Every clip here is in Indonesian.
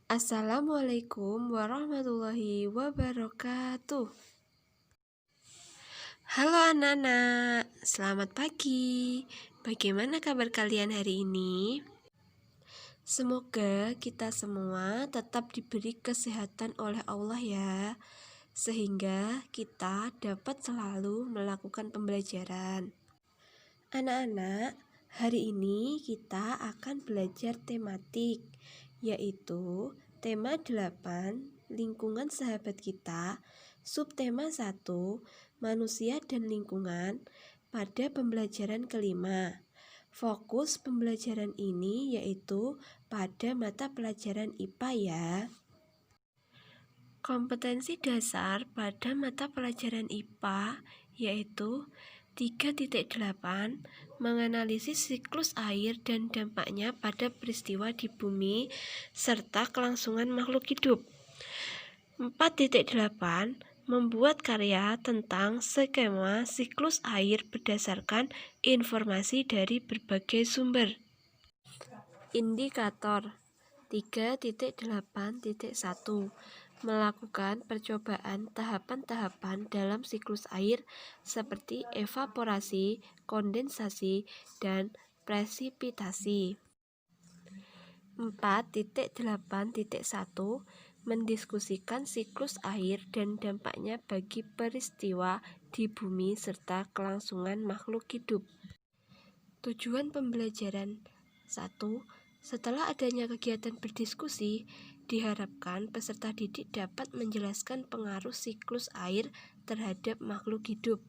Assalamualaikum warahmatullahi wabarakatuh. Halo anak-anak, selamat pagi. Bagaimana kabar kalian hari ini? Semoga kita semua tetap diberi kesehatan oleh Allah ya, sehingga kita dapat selalu melakukan pembelajaran. Anak-anak, hari ini kita akan belajar tematik, yaitu tema 8, lingkungan sahabat kita, subtema 1, manusia dan lingkungan, pada pembelajaran kelima. Fokus pembelajaran ini yaitu pada mata pelajaran IPA ya. Kompetensi dasar pada mata pelajaran IPA yaitu 3.8 menganalisis siklus air dan dampaknya pada peristiwa di bumi serta kelangsungan makhluk hidup. 4.8 membuat karya tentang skema siklus air berdasarkan informasi dari berbagai sumber. Indikator 3.8.1 melakukan percobaan tahapan-tahapan dalam siklus air seperti evaporasi, kondensasi, dan presipitasi. 4.8.1 mendiskusikan siklus air dan dampaknya bagi peristiwa di bumi serta kelangsungan makhluk hidup. Tujuan pembelajaran 1. Setelah adanya kegiatan berdiskusi, diharapkan peserta didik dapat menjelaskan pengaruh siklus air terhadap makhluk hidup.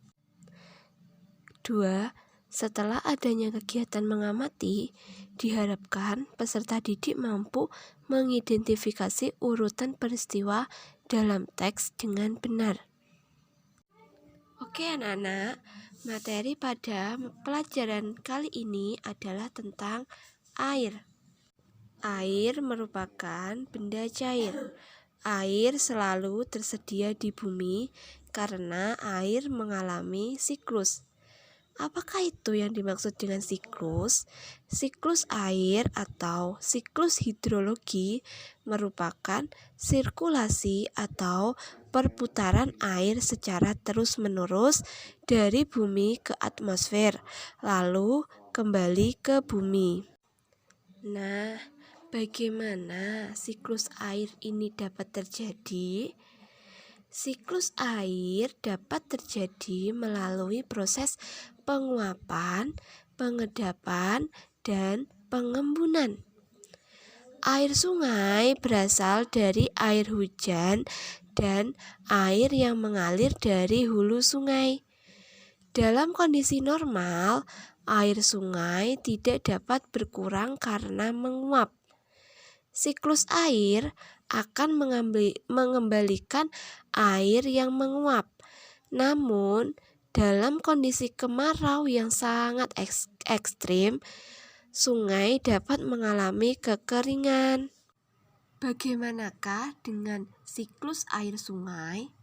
2. Setelah adanya kegiatan mengamati, diharapkan peserta didik mampu mengidentifikasi urutan peristiwa dalam teks dengan benar. Oke anak-anak, materi pada pelajaran kali ini adalah tentang air. Air merupakan benda cair. Air selalu tersedia di bumi karena air mengalami siklus. Apakah itu yang dimaksud dengan siklus? Siklus air atau siklus hidrologi merupakan sirkulasi atau perputaran air secara terus-menerus dari bumi ke atmosfer, lalu kembali ke bumi. Nah, bagaimana siklus air ini dapat terjadi? Siklus air dapat terjadi melalui proses penguapan, pengedapan, dan pengembunan. Air sungai berasal dari air hujan dan air yang mengalir dari hulu sungai. Dalam kondisi normal, air sungai tidak dapat berkurang karena menguap. Siklus air akan mengembalikan air yang menguap. Namun, dalam kondisi kemarau yang sangat ekstrim, sungai dapat mengalami kekeringan. Bagaimanakah dengan siklus air sungai?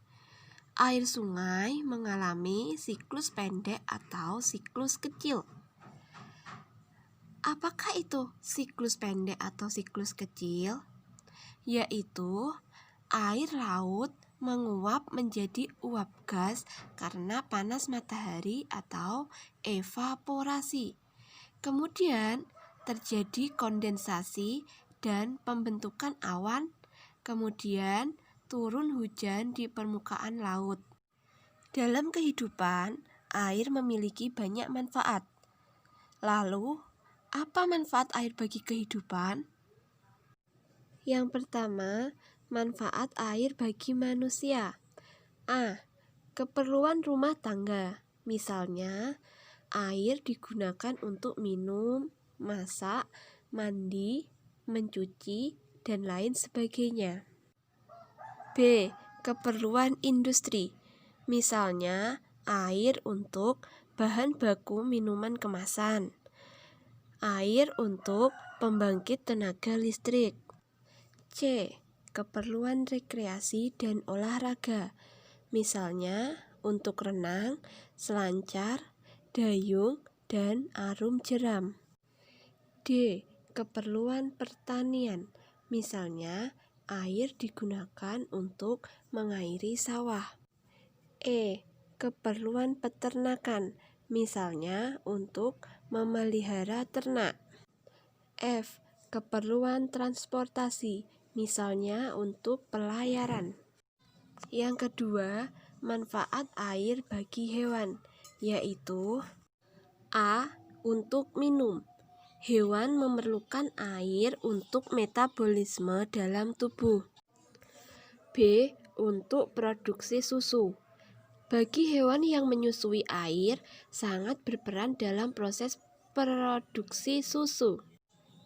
Air sungai mengalami siklus pendek atau siklus kecil. Apakah itu siklus pendek atau siklus kecil? Yaitu air laut menguap menjadi uap gas karena panas matahari atau evaporasi. Kemudian terjadi kondensasi dan pembentukan awan, kemudian turun hujan di permukaan laut. Dalam kehidupan, air memiliki banyak manfaat. Lalu, apa manfaat air bagi kehidupan? Yang pertama, manfaat air bagi manusia. A. Keperluan rumah tangga. Misalnya, air digunakan untuk minum, masak, mandi, mencuci, dan lain sebagainya. B. Keperluan industri. Misalnya, air untuk bahan baku minuman kemasan. Air untuk pembangkit tenaga listrik. C. Keperluan rekreasi dan olahraga. Misalnya untuk renang, selancar, dayung, dan arum jeram. D. Keperluan pertanian. Misalnya air digunakan untuk mengairi sawah. Keperluan peternakan, misalnya untuk memelihara ternak. Keperluan transportasi, misalnya untuk pelayaran. Yang kedua, manfaat air bagi hewan, yaitu A. Untuk minum. Hewan memerlukan air untuk metabolisme dalam tubuh. B. Untuk produksi susu. Bagi hewan yang menyusui air, sangat berperan dalam proses produksi susu.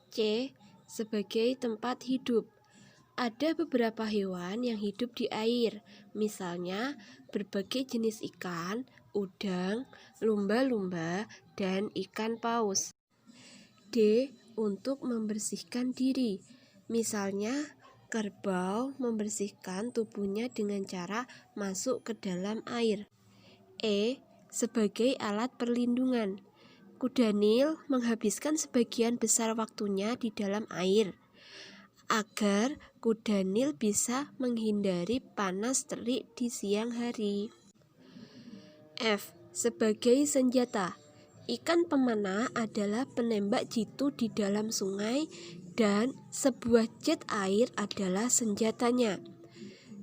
C. Sebagai tempat hidup. Ada beberapa hewan yang hidup di air, misalnya berbagai jenis ikan, udang, lumba-lumba, dan ikan paus. D. Untuk membersihkan diri, misalnya kerbau membersihkan tubuhnya dengan cara masuk ke dalam air. Sebagai alat perlindungan. Kuda Nil menghabiskan sebagian besar waktunya di dalam air agar kuda Nil bisa menghindari panas terik di siang hari. Sebagai senjata. Ikan pemanah adalah penembak jitu di dalam sungai dan sebuah jet air adalah senjatanya.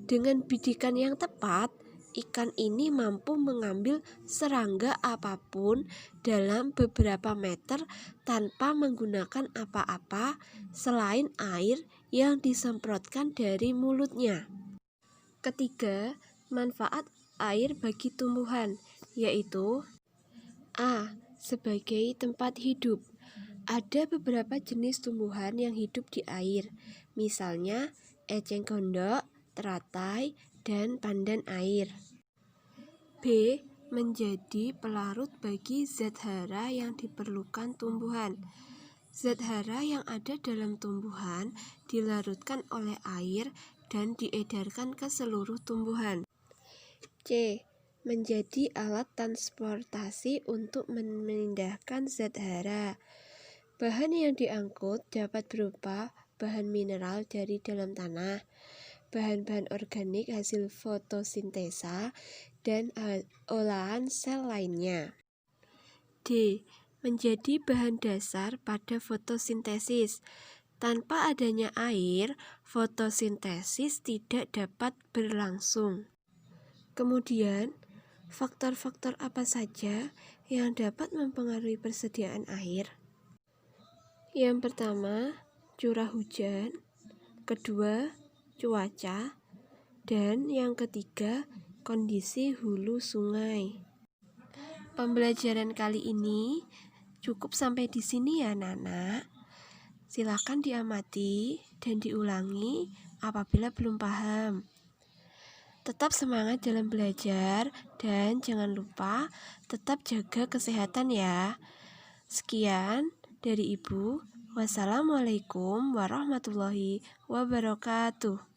Dengan bidikan yang tepat, ikan ini mampu mengambil serangga apapun dalam beberapa meter tanpa menggunakan apa-apa selain air yang disemprotkan dari mulutnya. Ketiga, manfaat air bagi tumbuhan, yaitu A. Sebagai tempat hidup. Ada beberapa jenis tumbuhan yang hidup di air, misalnya eceng gondok, teratai, dan pandan air. B. Menjadi pelarut bagi zat hara yang diperlukan tumbuhan. Zat hara yang ada dalam tumbuhan dilarutkan oleh air dan diedarkan ke seluruh tumbuhan. C. Menjadi alat transportasi untuk memindahkan zat hara. Bahan yang diangkut dapat berupa bahan mineral dari dalam tanah, bahan-bahan organik hasil fotosintesa, dan olahan sel lainnya. D. Menjadi bahan dasar pada fotosintesis. Tanpa adanya air, fotosintesis tidak dapat berlangsung. Kemudian, faktor-faktor apa saja yang dapat mempengaruhi persediaan air? Yang pertama, curah hujan. Kedua, cuaca. Dan yang ketiga, kondisi hulu sungai. Pembelajaran kali ini cukup sampai di sini ya, Nana. Silakan diamati dan diulangi apabila belum paham. Tetap semangat dalam belajar dan jangan lupa tetap jaga kesehatan ya. Sekian dari Ibu. Wassalamualaikum warahmatullahi wabarakatuh.